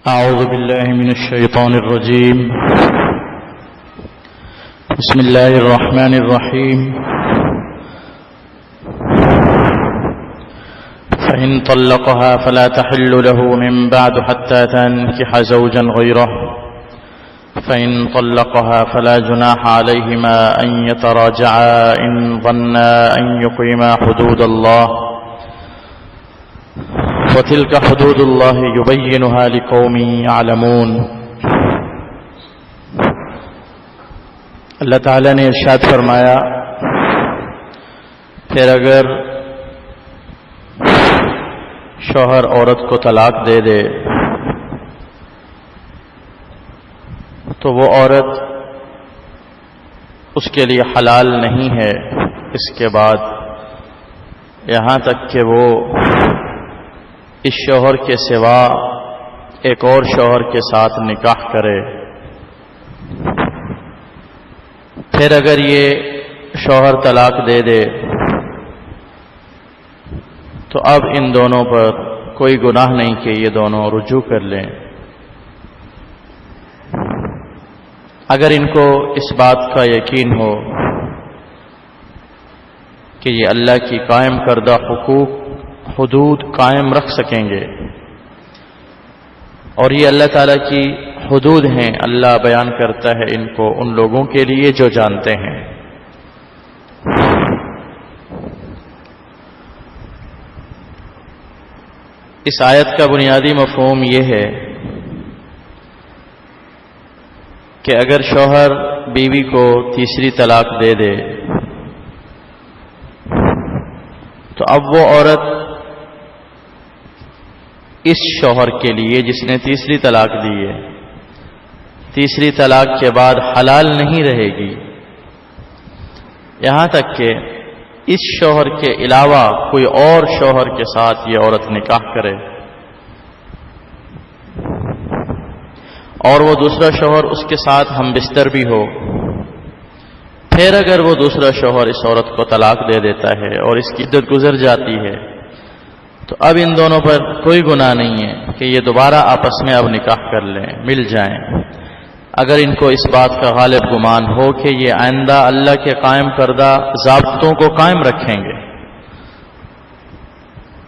أعوذ بالله من الشيطان الرجيم. بسم الله الرحمن الرحيم. فإن طلقها فلا تحل له من بعد حتى تنكح زوجا غيره، فإن طلقها فلا جناح عليهما أن يتراجعا إن ظنا أن يقيما حدود الله، وتلك حدود الله يبينها لقوم يعلمون. اللہ تعالیٰ نے ارشاد فرمایا، پھر اگر شوہر عورت کو طلاق دے دے تو وہ عورت اس کے لیے حلال نہیں ہے اس کے بعد، یہاں تک کہ وہ اس شوہر کے سوا ایک اور شوہر کے ساتھ نکاح کرے. پھر اگر یہ شوہر طلاق دے دے تو اب ان دونوں پر کوئی گناہ نہیں کہ یہ دونوں رجوع کر لیں، اگر ان کو اس بات کا یقین ہو کہ یہ اللہ کی قائم کردہ حدود قائم رکھ سکیں گے. اور یہ اللہ تعالیٰ کی حدود ہیں، اللہ بیان کرتا ہے ان کو ان لوگوں کے لیے جو جانتے ہیں. اس آیت کا بنیادی مفہوم یہ ہے کہ اگر شوہر بیوی کو تیسری طلاق دے دے تو اب وہ عورت اس شوہر کے لیے جس نے تیسری طلاق دی ہے، تیسری طلاق کے بعد حلال نہیں رہے گی، یہاں تک کہ اس شوہر کے علاوہ کوئی اور شوہر کے ساتھ یہ عورت نکاح کرے اور وہ دوسرا شوہر اس کے ساتھ ہم بستر بھی ہو. پھر اگر وہ دوسرا شوہر اس عورت کو طلاق دے دیتا ہے اور اس کی عدت گزر جاتی ہے تو اب ان دونوں پر کوئی گناہ نہیں ہے کہ یہ دوبارہ آپس میں اب نکاح کر لیں، مل جائیں، اگر ان کو اس بات کا غالب گمان ہو کہ یہ آئندہ اللہ کے قائم کردہ ضابطوں کو قائم رکھیں گے،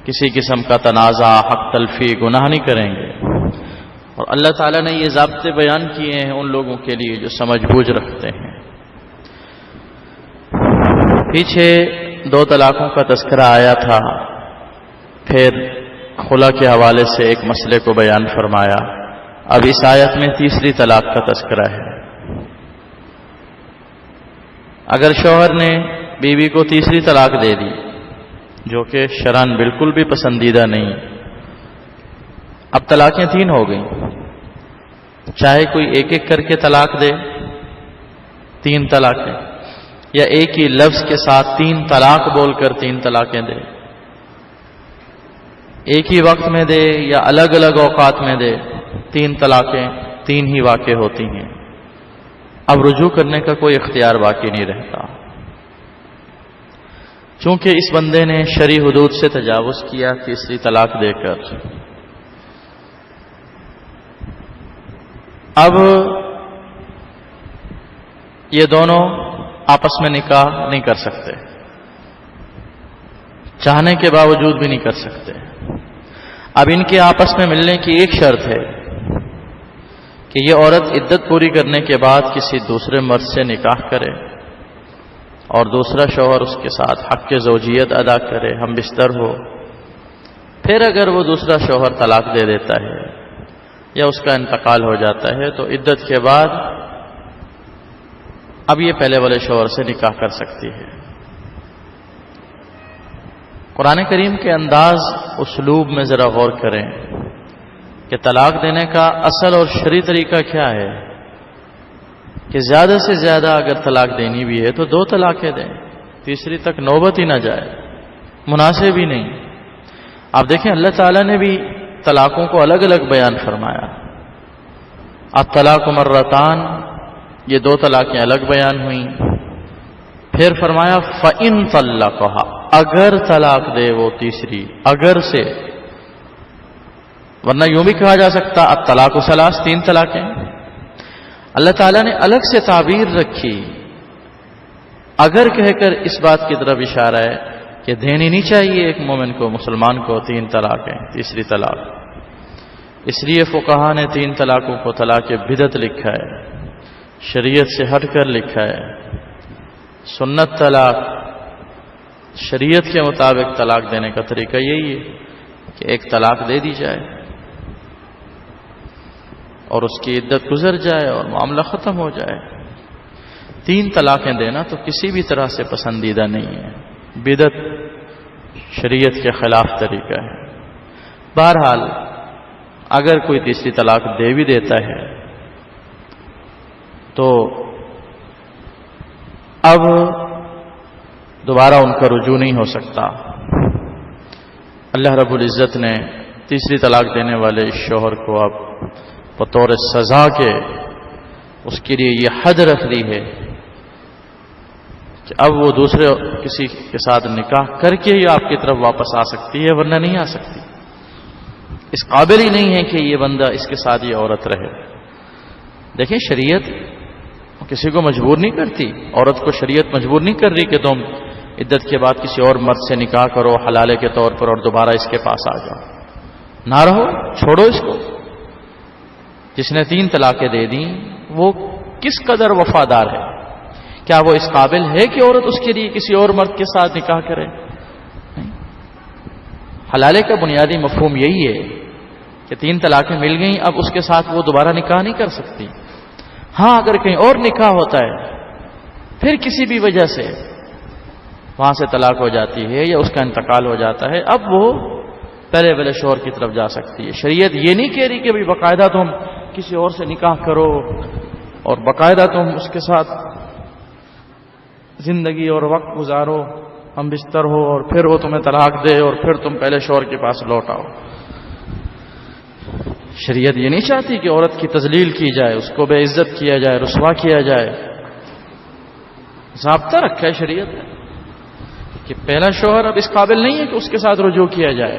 کسی قسم کا تنازع، حق تلفی، گناہ نہیں کریں گے. اور اللہ تعالیٰ نے یہ ضابطے بیان کیے ہیں ان لوگوں کے لیے جو سمجھ بوجھ رکھتے ہیں. پیچھے 2 طلاقوں کا تذکرہ آیا تھا، پھر خلا کے حوالے سے ایک مسئلے کو بیان فرمایا. اب اس آیت میں تیسری طلاق کا تذکرہ ہے. اگر شوہر نے بیوی کو تیسری طلاق دے دی جو کہ شرعاً بالکل بھی پسندیدہ نہیں، اب طلاقیں 3 ہو گئیں، چاہے کوئی ایک ایک کر کے طلاق دے 3 طلاقیں، یا ایک ہی لفظ کے ساتھ 3 طلاق بول کر 3 طلاقیں دے، ایک ہی وقت میں دے یا الگ الگ اوقات میں دے، 3 طلاقیں 3 ہی واقع ہوتی ہیں. اب رجوع کرنے کا کوئی اختیار باقی نہیں رہتا، چونکہ اس بندے نے شرعی حدود سے تجاوز کیا تیسری طلاق دے کر. اب یہ دونوں آپس میں نکاح نہیں کر سکتے، چاہنے کے باوجود بھی نہیں کر سکتے. اب ان کے آپس میں ملنے کی ایک شرط ہے کہ یہ عورت عدت پوری کرنے کے بعد کسی دوسرے مرد سے نکاح کرے اور دوسرا شوہر اس کے ساتھ حق کے زوجیت ادا کرے، ہم بستر ہو. پھر اگر وہ دوسرا شوہر طلاق دے دیتا ہے یا اس کا انتقال ہو جاتا ہے تو عدت کے بعد اب یہ پہلے والے شوہر سے نکاح کر سکتی ہے. قرآن کریم کے انداز اسلوب میں ذرا غور کریں کہ طلاق دینے کا اصل اور شرعی طریقہ کیا ہے کہ زیادہ سے زیادہ اگر طلاق دینی بھی ہے تو 2 طلاقیں دیں، تیسری تک نوبت ہی نہ جائے، مناسب ہی نہیں. آپ دیکھیں اللہ تعالیٰ نے بھی طلاقوں کو الگ الگ بیان فرمایا. الطلاق مرتان، یہ 2 طلاقیں الگ بیان ہوئیں. پھر فرمایا فَإِن طَلَّقَهَا، اگر طلاق دے وہ تیسری، اگر سے ورنہ یوں بھی کہا جا سکتا الطلاق ثلاث، 3 طلاقیں۔ اللہ تعالیٰ نے الگ سے تعبیر رکھی، اگر کہہ کر اس بات کی طرف اشارہ ہے کہ دینی نہیں چاہیے ایک مومن کو، مسلمان کو 3 طلاقیں، تیسری طلاق۔ اس لیے فقہا نے 3 طلاقوں کو طلاق بدعت لکھا ہے، شریعت سے ہٹ کر لکھا ہے۔ سنت طلاق، شریعت کے مطابق طلاق دینے کا طریقہ یہی ہے کہ ایک طلاق دے دی جائے اور اس کی عدت گزر جائے اور معاملہ ختم ہو جائے۔ 3 طلاقیں دینا تو کسی بھی طرح سے پسندیدہ نہیں ہے، بدعت، شریعت کے خلاف طریقہ ہے۔ بہرحال اگر کوئی تیسری طلاق دے بھی دیتا ہے تو اب دوبارہ ان کا رجوع نہیں ہو سکتا۔ اللہ رب العزت نے تیسری طلاق دینے والے شوہر کو اب بطور سزا کے اس کے لیے یہ حد رکھ دی ہے کہ اب وہ دوسرے کسی کے ساتھ نکاح کر کے ہی آپ کی طرف واپس آ سکتی ہے، ورنہ نہیں آ سکتی۔ اس قابل ہی نہیں ہے کہ یہ بندہ اس کے ساتھ یہ عورت رہے۔ دیکھیں، شریعت کسی کو مجبور نہیں کرتی، عورت کو شریعت مجبور نہیں کر رہی کہ تم عدت کے بعد کسی اور مرد سے نکاح کرو حلالے کے طور پر اور دوبارہ اس کے پاس آ جاؤ، نہ رہو، چھوڑو اس کو۔ جس نے 3 طلاقیں دے دیں وہ کس قدر وفادار ہے؟ کیا وہ اس قابل ہے کہ عورت اس کے لیے کسی اور مرد کے ساتھ نکاح کرے؟ نہیں۔ حلالے کا بنیادی مفہوم یہی ہے کہ 3 طلاقیں مل گئیں، اب اس کے ساتھ وہ دوبارہ نکاح نہیں کر سکتی۔ ہاں، اگر کہیں اور نکاح ہوتا ہے، پھر کسی بھی وجہ سے وہاں سے طلاق ہو جاتی ہے یا اس کا انتقال ہو جاتا ہے، اب وہ پہلے والے شوہر کی طرف جا سکتی ہے۔ شریعت یہ نہیں کہہ رہی کہ بھئی باقاعدہ تم کسی اور سے نکاح کرو اور باقاعدہ تم اس کے ساتھ زندگی اور وقت گزارو، ہم بستر ہو، اور پھر وہ تمہیں طلاق دے اور پھر تم پہلے شوہر کے پاس لوٹ آؤ۔ شریعت یہ نہیں چاہتی کہ عورت کی تذلیل کی جائے، اس کو بے عزت کیا جائے، رسوا کیا جائے۔ ضابطہ رکھا ہے شریعت نے کہ پہلا شوہر اب اس قابل نہیں ہے کہ اس کے ساتھ رجوع کیا جائے،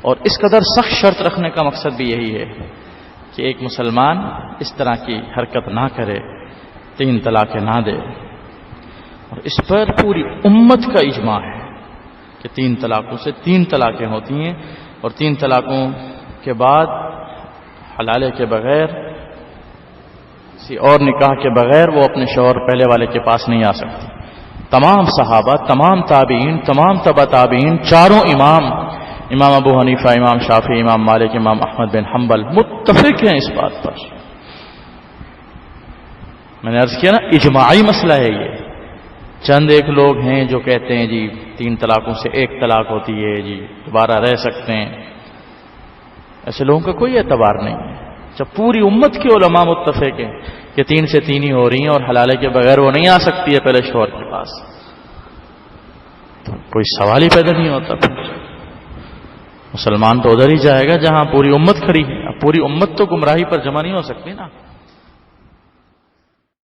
اور اس قدر سخت شرط رکھنے کا مقصد بھی یہی ہے کہ ایک مسلمان اس طرح کی حرکت نہ کرے، 3 طلاقیں نہ دے۔ اور اس پر پوری امت کا اجماع ہے کہ 3 طلاقوں سے 3 طلاقیں ہوتی ہیں، اور 3 طلاقوں کے بعد حلالے کے بغیر، کسی اور نکاح کے بغیر وہ اپنے شوہر پہلے والے کے پاس نہیں آ سکتی۔ تمام صحابہ، تمام تابعین، تمام تبع تابعین، چاروں امام ابو حنیفہ، امام شافعی، امام مالک، امام احمد بن حنبل متفق ہیں اس بات پر۔ میں نے عرض کیا نا، اجماعی مسئلہ ہے یہ۔ چند ایک لوگ ہیں جو کہتے ہیں جی 3 طلاقوں سے 1 طلاق ہوتی ہے، جی دوبارہ رہ سکتے ہیں۔ ایسے لوگوں کا کوئی اعتبار نہیں ہے۔ جب پوری امت کے علماء متفق ہیں کہ 3 سے 3 ہی ہو رہی ہیں اور حلالے کے بغیر وہ نہیں آ سکتی ہے پہلے شوہر کے پاس، تو کوئی سوال ہی پیدا نہیں ہوتا۔ مسلمان تو ادھر ہی جائے گا جہاں پوری امت کھڑی ہے۔ اب پوری امت تو گمراہی پر جمع نہیں ہو سکتی نا۔